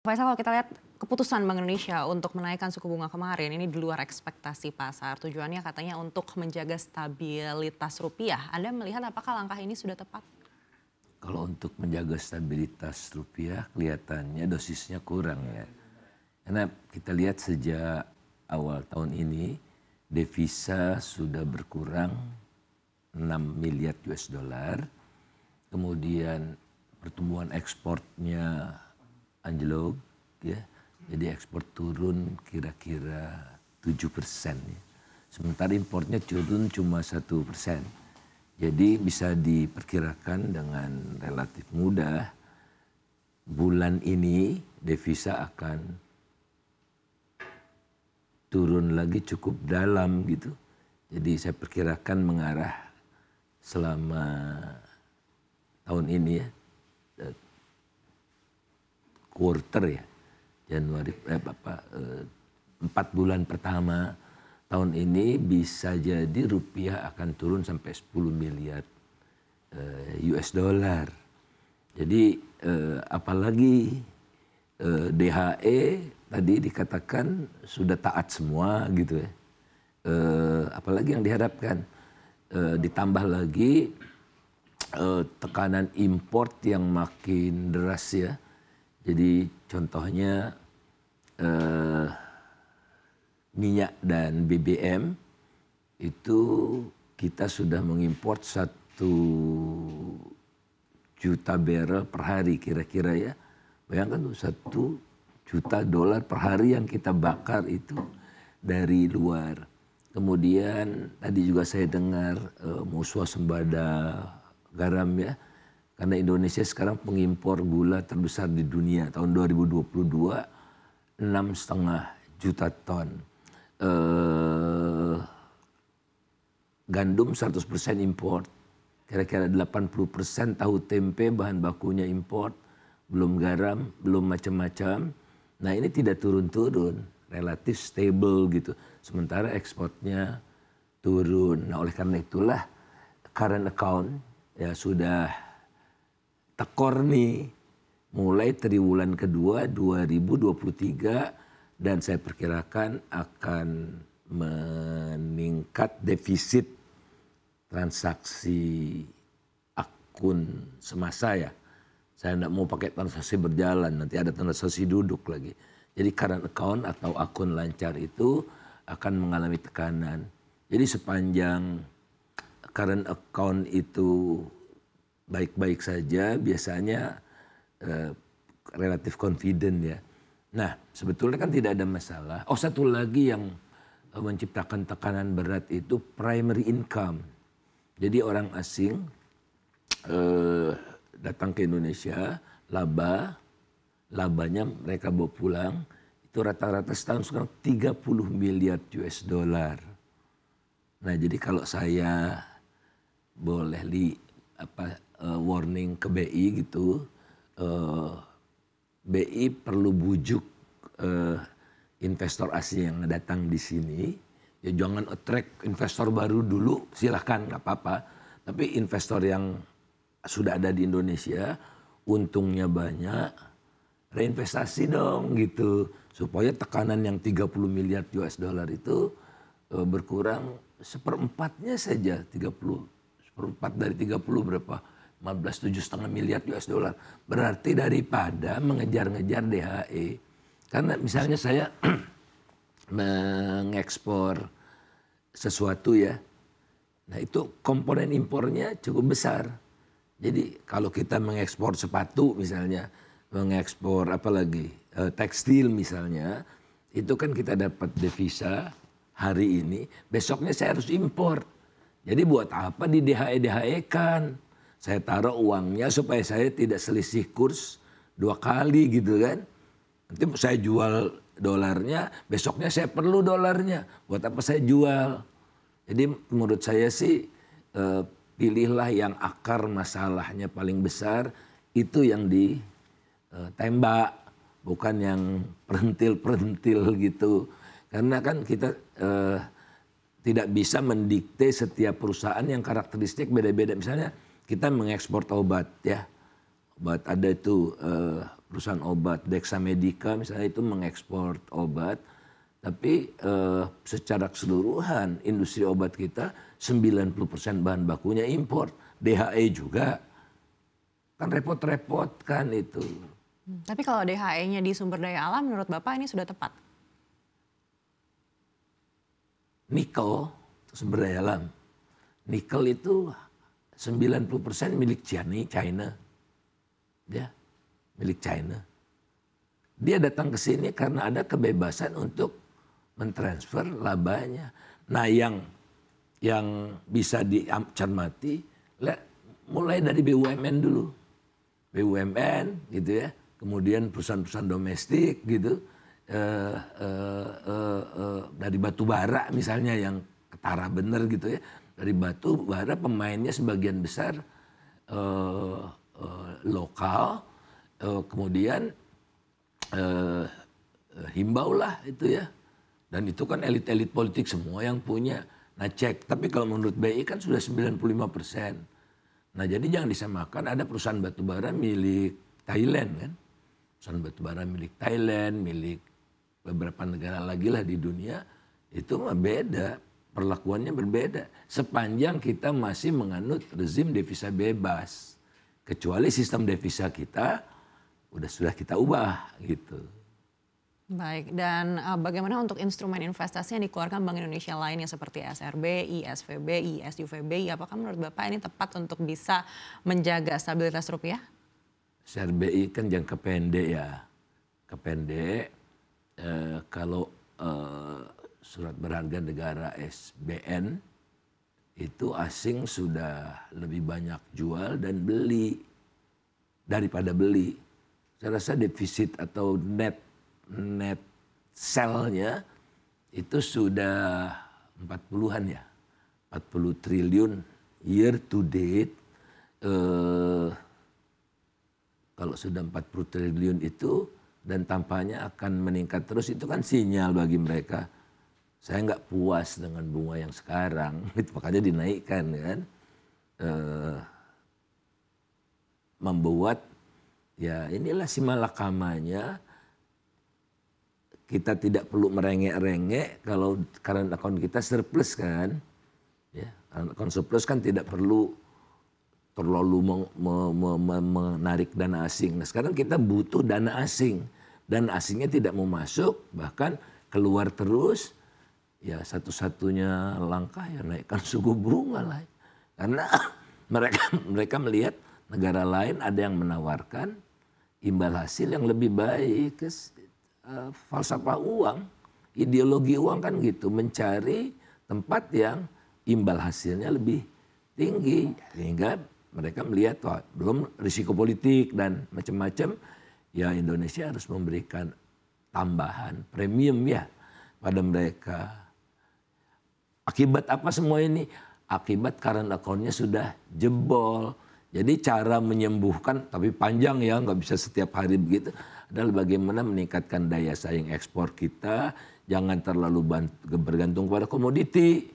Faisal, kalau kita lihat keputusan Bank Indonesia untuk menaikkan suku bunga kemarin ini di luar ekspektasi pasar. Tujuannya katanya untuk menjaga stabilitas rupiah. Anda melihat apakah langkah ini sudah tepat? Kalau untuk menjaga stabilitas rupiah kelihatannya dosisnya kurang ya. Karena kita lihat sejak awal tahun ini devisa sudah berkurang 6 miliar US dollar. Kemudian pertumbuhan ekspornya anjlok ya. Jadi ekspor turun kira-kira 7% ya. Sementara impornya turun cuma 1%. Jadi bisa diperkirakan dengan relatif mudah bulan ini devisa akan turun lagi cukup dalam gitu. Jadi saya perkirakan mengarah selama tahun ini ya, quarter ya, Januari 4 bulan pertama tahun ini bisa jadi rupiah akan turun sampai 10 miliar US dollar. Jadi apalagi DHE tadi dikatakan sudah taat semua gitu ya. Apalagi yang diharapkan ditambah lagi tekanan import yang makin deras ya. Jadi contohnya minyak dan BBM itu kita sudah mengimport 1 juta barrel per hari kira-kira ya. Bayangkan tuh 1 juta dolar per hari yang kita bakar itu dari luar. Kemudian tadi juga saya dengar mau swasembada garam ya. Karena Indonesia sekarang pengimpor gula terbesar di dunia. Tahun 2022 6,5 juta ton. Gandum 100% import, kira-kira 80% tahu tempe bahan bakunya import, belum garam, belum macam-macam. Nah ini tidak turun-turun, relatif stable gitu. Sementara ekspornya turun. Nah oleh karena itulah current account ya sudah tekor nih mulai triwulan kedua 2023. Dan saya perkirakan akan meningkat defisit transaksi akun semasa ya. Saya tidak mau pakai transaksi berjalan, nanti ada transaksi duduk lagi. Jadi current account atau akun lancar itu akan mengalami tekanan. Jadi sepanjang current account itu baik-baik saja, biasanya relatif confident ya. Nah, sebetulnya kan tidak ada masalah. Oh, satu lagi yang menciptakan tekanan berat itu primary income. Jadi orang asing datang ke Indonesia, labanya mereka bawa pulang, itu rata-rata setahun sekarang 30 miliar US dollar. Nah, jadi kalau saya boleh warning ke BI gitu, BI perlu bujuk investor asing yang datang di sini. Ya jangan attract investor baru dulu, silahkan nggak apa-apa. Tapi investor yang sudah ada di Indonesia, untungnya banyak, reinvestasi dong gitu. Supaya tekanan yang 30 miliar US dollar itu berkurang seperempatnya saja. 1/4 dari 30 berapa? 7,5 miliar US dollar. Berarti daripada mengejar-ngejar DHE. Karena misalnya saya mengekspor sesuatu ya. Nah itu komponen impornya cukup besar. Jadi kalau kita mengekspor sepatu misalnya, mengekspor apalagi tekstil misalnya, itu kan kita dapat devisa hari ini, besoknya saya harus impor. Jadi buat apa di DHE kan? Saya taruh uangnya supaya saya tidak selisih kurs 2 kali gitu kan. Nanti saya jual dolarnya, besoknya saya perlu dolarnya. Buat apa saya jual? Jadi menurut saya sih pilihlah yang akar masalahnya paling besar, itu yang ditembak. Bukan yang perentil-perentil gitu. Karena kan kita tidak bisa mendikte setiap perusahaan yang karakteristik beda-beda. Misalnya kita mengekspor obat ya. Obat ada itu perusahaan obat Dexamedica misalnya itu mengekspor obat, tapi secara keseluruhan industri obat kita 90% bahan bakunya impor. DHE juga, kan repot-repot kan itu. Tapi kalau DHE-nya di sumber daya alam menurut Bapak ini sudah tepat? Nikel, sumber daya alam. Nikel itu 90% milik China. Ya, milik China. Dia datang ke sini karena ada kebebasan untuk mentransfer labanya. Nah, yang bisa dicermati mulai dari BUMN dulu. BUMN gitu ya. Kemudian perusahaan-perusahaan domestik gitu. Dari batu bara misalnya yang ketara bener gitu ya. Dari batu bara pemainnya sebagian besar lokal. Kemudian himbaulah itu ya. Dan itu kan elit-elit politik semua yang punya. Nah cek, tapi kalau menurut BI kan sudah 95%. Nah jadi jangan disamakan, ada perusahaan batubara milik Thailand kan. Perusahaan batubara milik Thailand, milik beberapa negara lagi lah di dunia. Itu mah beda, perlakuannya berbeda. Sepanjang kita masih menganut rezim devisa bebas. Kecuali sistem devisa kita sudah kita ubah gitu. Baik, dan bagaimana untuk instrumen investasi yang dikeluarkan Bank Indonesia lainnya seperti SRBI, SVBI, SUVBI, apakah menurut Bapak ini tepat untuk bisa menjaga stabilitas rupiah? SRBI kan jangka pendek ya, kalau surat berharga negara SBN itu asing sudah lebih banyak jual dan beli daripada beli. Saya rasa defisit atau net sell-nya itu sudah 40-an ya. 40 triliun year to date. Kalau sudah 40 triliun itu dan tampaknya akan meningkat terus, itu kan sinyal bagi mereka. Saya nggak puas dengan bunga yang sekarang, itu makanya dinaikkan kan. Membuat ya inilah si malakamanya. Kita tidak perlu merengek-rengek kalau current account kita surplus kan. Ya, current account surplus kan tidak perlu terlalu menarik dana asing. Nah sekarang kita butuh dana asing. Dana asingnya tidak mau masuk, bahkan keluar terus. Ya satu-satunya langkah ya naikkan suku bunga lah. Karena mereka melihat negara lain ada yang menawarkan imbal hasil yang lebih baik. Falsafah uang, ideologi uang kan gitu, mencari tempat yang imbal hasilnya lebih tinggi. Sehingga mereka melihat wah, belum risiko politik dan macam-macam, ya Indonesia harus memberikan tambahan premium ya pada mereka. Akibat apa semua ini? Akibat current account-nya sudah jebol. Jadi cara menyembuhkan, tapi panjang ya, nggak bisa setiap hari begitu, adalah bagaimana meningkatkan daya saing ekspor kita, jangan terlalu bergantung pada komoditi.